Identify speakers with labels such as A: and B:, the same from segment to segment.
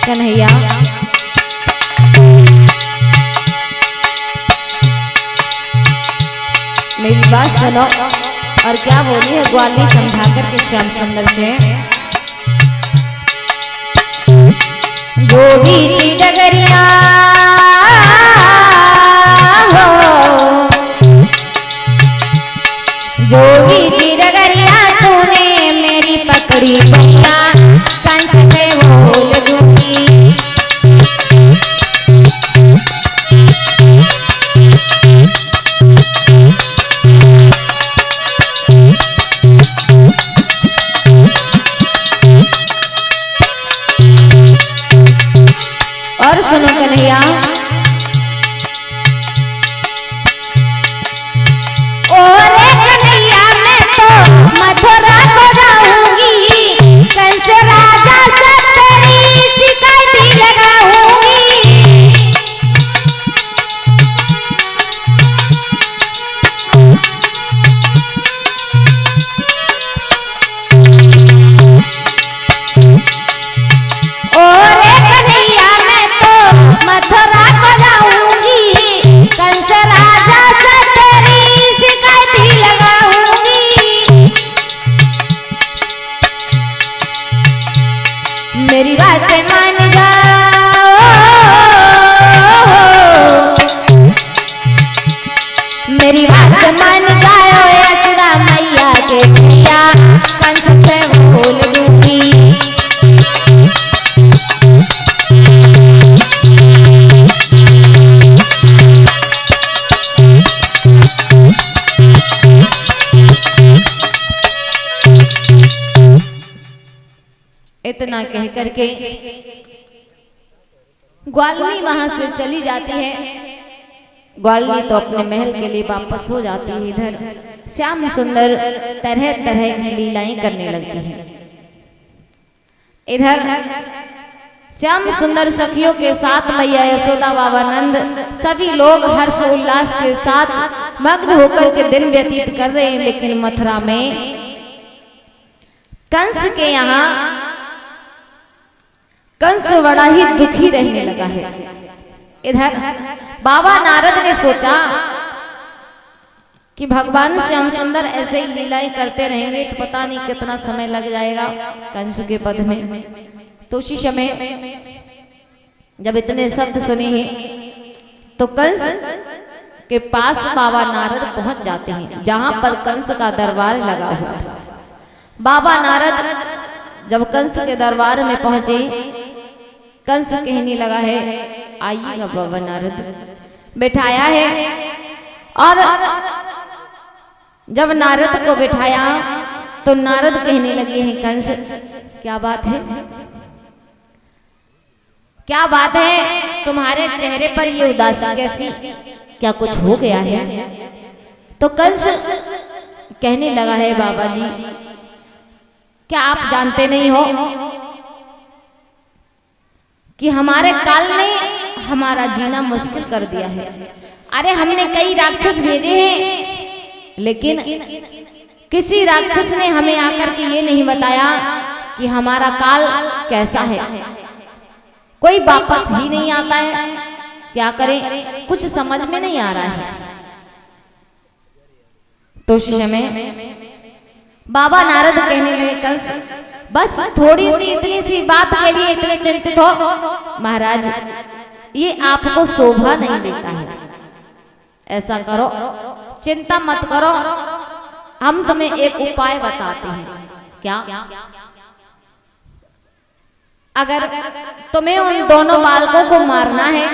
A: कन्हैया मेरी बात सुनो। और क्या बोली है ग्वाली समझाकर के श्याम सुंदर से, जो बीची डगरिया हो, जो बीची डगरिया तूने मेरी पकड़ी बंगा कंस से बोल दूंगी। और सुनो कन्हैया, ओरे कन्हैया मैं तो मथुरा को जाऊंगी, कंस राजा से तेरी शिकायत लगाऊंगी। ओरे कन्हैया मैं तो मथुरा को जाऊंगी, कंस राजा से तेरी शिकायत लगाऊंगी। मेरी बात मान जाओ, मेरी बात मान जाओ, यशोदा मैया के जिया कंस से बोल दूंगी। इतना कह करके ग्वाल्मी वहां से चली जाती है। ग्वाल्मी तो अपने महल के लिए वापस हो जाती है। इधर श्याम सुंदर तरह तरह की लीलाएं करने लगती हैं। इधर श्याम सुंदर सखियों के साथ मैया यशोदा बाबा नंद सभी लोग हर्ष उल्लास के साथ मग्न होकर के दिन व्यतीत कर रहे हैं। लेकिन मथुरा में कंस के यहाँ कंस बड़ा ही दुखी रहने लगा है। इधर बाबा नारद ने सोचा कि भगवान श्याम सुंदर ऐसे ही लीलाएं करते रहेंगे तो पता नहीं कितना समय लग जाएगा कंस के पद में। तो उसी समय जब इतने शब्द सुने हैं तो कंस के पास बाबा नारद पहुंच जाते हैं, जहां पर कंस का दरबार लगा हुआ था। बाबा नारद जब कंस के दरबार में पहुंचे, कंस कहने लगा है आइएगा बाबा नारद, बैठाया है। और जब नारद को बैठाया तो नारद कहने लगे हैं कंस क्या बात है, क्या बात है, तुम्हारे चेहरे पर ये उदासी कैसी, क्या कुछ हो गया है। तो कंस कहने लगा है बाबा जी क्या आप जानते नहीं हो कि हमारे काल ने हमारा जीना मुश्किल कर दिया है। अरे हमने कई राक्षस भेजे हैं, लेकिन किसी राक्षस ने हमें आकर के ये नहीं बताया कि हमारा काल कैसा है। कोई वापस ही नहीं आता है, क्या करें, कुछ समझ में नहीं आ रहा है। तो उस समय बाबा नारद कहने लगे कंस बस थोड़ी सी इतनी सी बात के लिए इतने चिंतित हो, महाराज ये आपको शोभा नहीं देता है। ऐसा करो, चिंता मत करो, हम तुम्हें एक उपाय बताते हैं। क्या? अगर तुम्हें उन दोनों बालकों को मारना है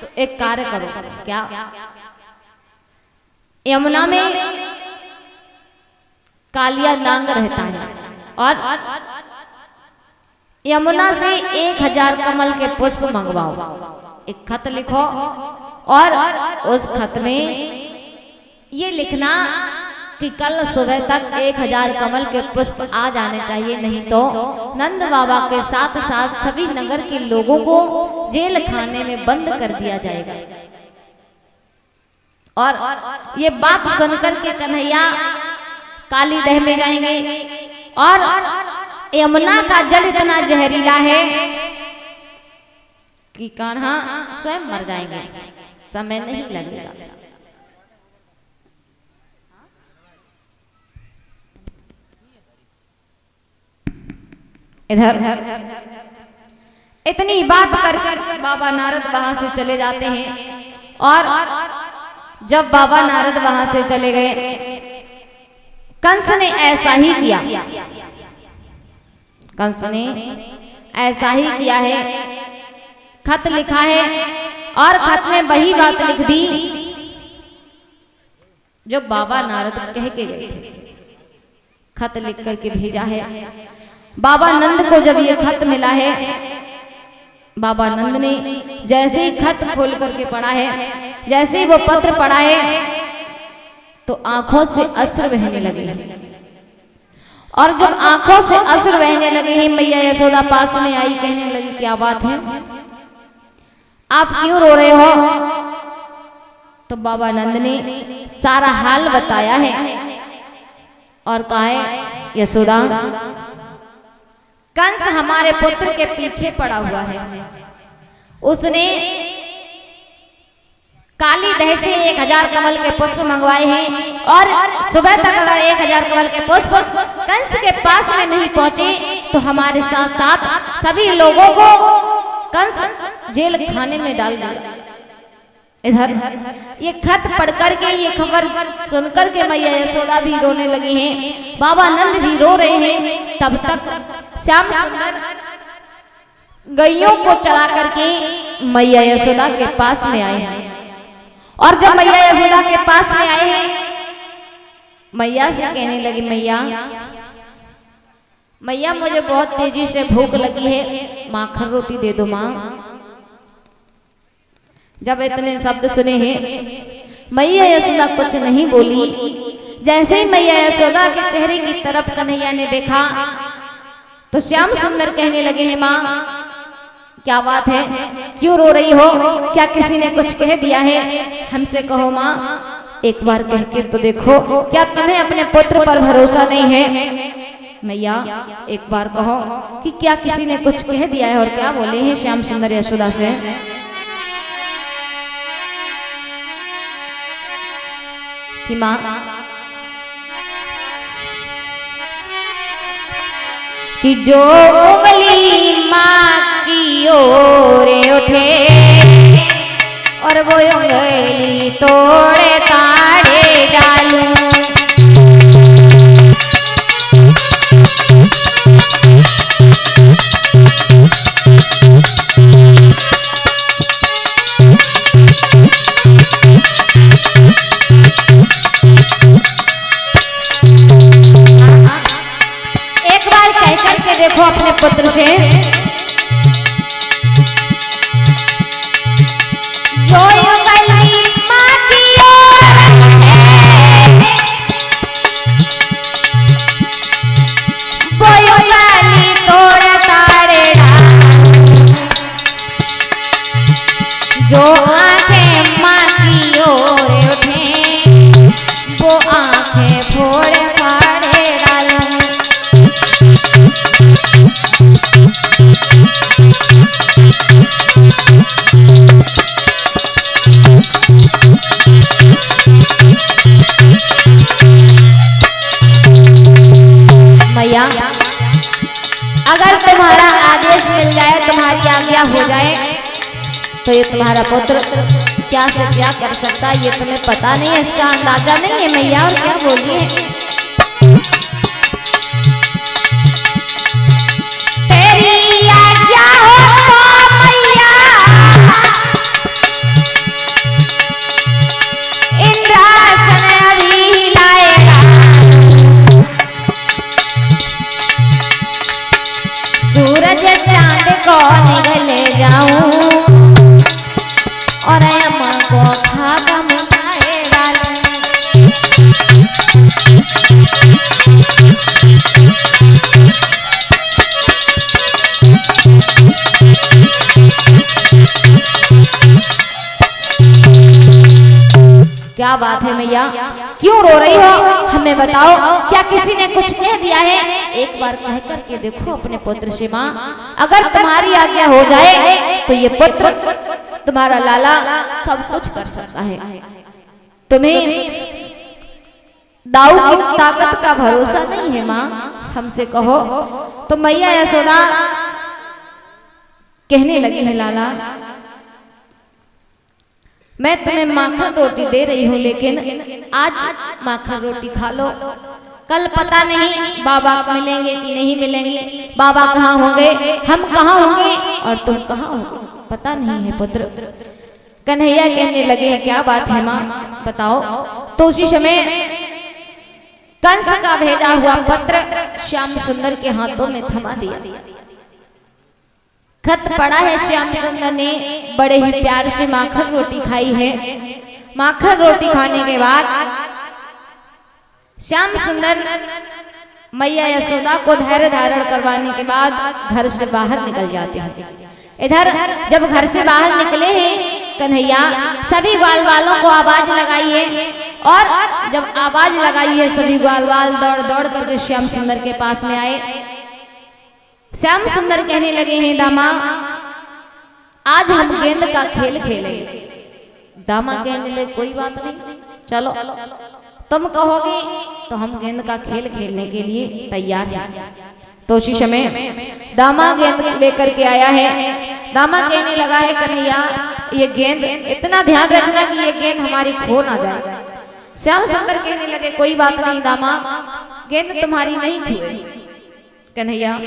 A: तो एक कार्य करो। क्या? यमुना में कालिया नांग रहता है और यमुना से 1000 कमल के पुष्प मंगवाओ, एक खत लिखो और उस खत में ये लिखना कि कल सुबह तक 1000 कमल के पुष्प आ जाने चाहिए, नहीं तो नंद बाबा के साथ साथ सभी नगर के लोगों को जेल खाने में बंद कर दिया जाएगा। और ये बात सुनकर के कन्हैया काली दह में जाएंगे और यमुना का जल इतना जहरीला है कि कान्हा स्वयं मर जाएंगे, समय नहीं लगेगा। इधर इतनी बात करके बाबा नारद वहां से चले जाते हैं। और जब बाबा नारद वहां से चले गए, कंस ने ऐसा ही किया, कंस ने ऐसा ही किया है। खत लिखा है और खत में वही बात लिख दी जो बाबा नारद कह के गए थे। खत लिख करके भेजा है। बाबा नंद को जब ये खत मिला है, बाबा नंद ने जैसे ही खत खोल करके पढ़ा है, जैसे ही वो पत्र पढ़ा है, तो आंखों से अश्रु बहने लगे। और जब आंखों से अश्रु बहने लगे हैं, मैया यशोदा पास में आई, कहने लगी क्या बात है, आप क्यों रो रहे हो? तो बाबा नंद ने सारा हाल बताया है और कहा है यशोदा, कंस हमारे पुत्र के पीछे पड़ा हुआ है। उसने काली दह से 1000 कमल के पुष्प मंगवाए हैं और सुबह तक अगर 1000 कमल के पुष्प कंस के पास में नहीं पहुंचे तो हमारे साथ साथ सभी लोगों को कंस जेल खाने में डाल दिया। इधर ये खत पढ़ करके, ये खबर सुनकर के मैया यशोदा भी रोने लगी हैं, बाबा नंद भी रो रहे हैं। तब तक श्याम सुंदर गैयों को चला करके मैया यशोदा के पास में आए हैं। और जब मैया यशोदा के पास में आए हैं, मैया से कहने लगी, मैया मैया मुझे बहुत तेजी से भूख लगी है, माखन रोटी दे दो माँ। जब इतने शब्द सुने हैं, मैया यशोदा कुछ नहीं बोली। जैसे ही मैया यशोदा के चेहरे की तरफ कन्हैया ने देखा तो श्याम सुंदर कहने लगे हैं, माँ क्या बात है, क्यों रो रही हो? क्या किसी ने कुछ कह दिया है? हमसे कहो माँ, एक बार कह के तो देखो, क्या तुम्हें अपने पुत्र पर भरोसा नहीं है? मैया एक बार कहो कि क्या किसी ने कुछ कह दिया है? और क्या बोले हैं श्याम सुंदर यशोदा से? कि माँ कि जो उंगली माँ की ओर उठे और वो उंगली तोड़े ताड़े डालूं। एक बार कह करके देखो अपने पुत्र से, जो उंगली माँ की ओर वो उंगली तोड़ ताड़े डालूं। जो आंखें माँ की ओर उठे वो आंखें फोड़ फाड़े डालूं। मैया अगर तुम्हारा आदेश मिल जाए, तुम्हारी आज्ञा हो जाए, तो ये तुम्हारा पुत्र क्या से क्या कर सकता है ये तुम्हें पता नहीं है, इसका अंदाजा नहीं है मैया। और क्या बोलिए, तेरी आज्ञा हो तो मैया इंद्रासन अभी लाएगा। सूरज चांद को निगले जाऊं और अम्मा को खागा मुझाए डालूं। क्या बात है मैया, क्यों रो रही हो? हमें बताओ, क्या किसी ने कुछ कह दिया है? एक बार कह करके देखो अपने पुत्र से, माँ अगर तुम्हारी आज्ञा हो जाए तो ये पुत्र तुम्हारा लाला सब कुछ कर सकता है। तुम्हें दाऊ की ताकत का भरोसा नहीं है माँ, हमसे कहो। तो मैया यशोदा कहने लगी है, लाला मैं तुम्हें माखन रोटी दे रही हूँ, लेकिन आज माखन रोटी खा लो, कल पता नहीं बाबा मिलेंगे कि नहीं मिलेंगे, बाबा कहाँ होंगे, हम कहाँ होंगे और तुम कहाँ होगे, पता नहीं है पुत्र। कन्हैया कहने लगे हैं, क्या बात है माँ बताओ। तो उसी समय कंस का भेजा हुआ पत्र श्याम सुंदर के हाथों में थमा दिया। खत पड़ा है, श्याम सुंदर ने बड़े ही प्यार से माखन रोटी खाई है। माखन रोटी खाने के बाद श्याम सुंदर मैया यशोदा को धैर्य धारण करवाने के बाद घर से बाहर निकल जाते हैं। इधर जब घर से बाहर निकले हैं कन्हैया, सभी ग्वाल वालों को आवाज लगाई है, और जब आवाज लगाई है सभी ग्वाल वाल दौड़ दौड़ करके श्याम सुंदर के पास में आए। श्याम सुंदर कहने लगे हैं, दामा आज हम गेंद का खेल खेलेंगे। दामा कहने लगे, कोई बात नहीं, चलो तुम कहोगे तो हम गेंद का खेल खेलने के लिए तैयार हैं। तो उसी समय दामा गेंद लेकर के आया है। दामा कहने लगा है, कन्हैया ये गेंद इतना ध्यान रखना कि ये गेंद हमारी खो ना जाए। श्याम सुंदर कहने लगे, कोई बात नहीं दामा, गेंद तुम्हारी नहीं खोएगी। कन्हैया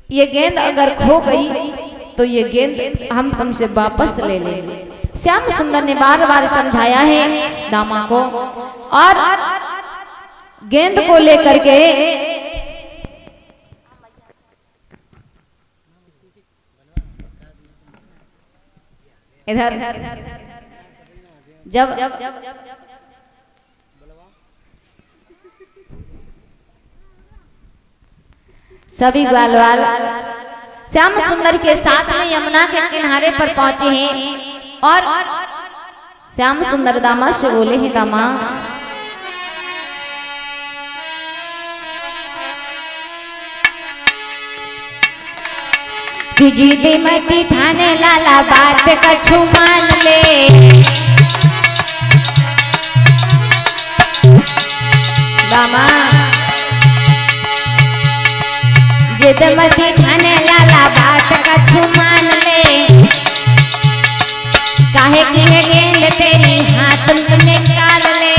A: ये गेंद अगर खो गई तो ये गेंद हम तुमसे वापस ले लेंगे। श्याम सुंदर ने बार बार समझाया है दामा को, और गेंद को लेकर के इधर जब सभी ग्वालवाल श्याम सुंदर के साथ में यमुना के किनारे पर पहुंचे हैं, और श्याम सुंदर दामा से बोले हैं, दामा कि जीते मती ठाने लाला बात कछु मान ले। दामा जिद मती ठाने लाला बात कछु मान ले, काहे की है गेंद तेरी हाथ में निकाल ले।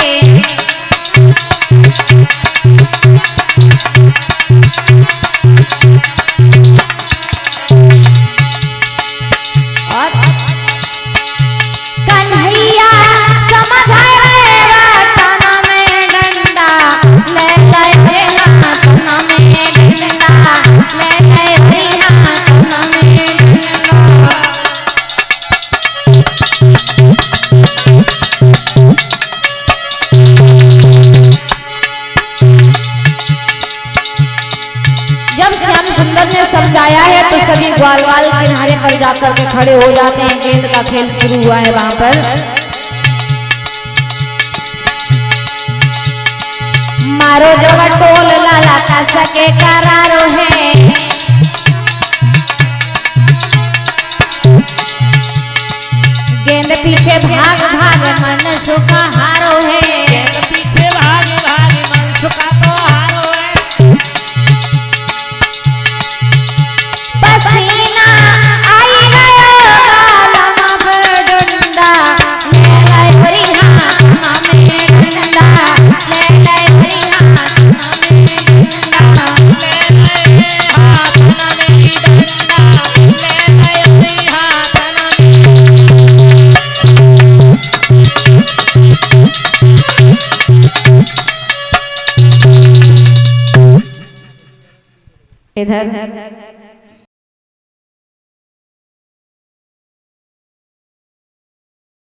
A: और कन्हैया समझ आए वतन में डंडा ले गए हाथन में डंडा ले गए हाथन में डंडा। जब श्याम सुंदर ने समझाया है तो सभी ग्वालवाल किनारे पर जाकर के खड़े हो जाते हैं। गेंद का खेल शुरू हुआ है वहां पर। मारो जब टोल लाला का सके करारो है, गेंद पीछे भाग भाग मन सुखा हारो है।
B: गेंद पीछे भाग भाग मन सुखा तो हारो है।
A: पसीना आई गयो गालन में डंडा ले गए हरी हाथ में डंडा ले गए हरी हाथ में डंडा
B: ले गए हाथ में डंडा ले गए हरी हाथ
A: इधर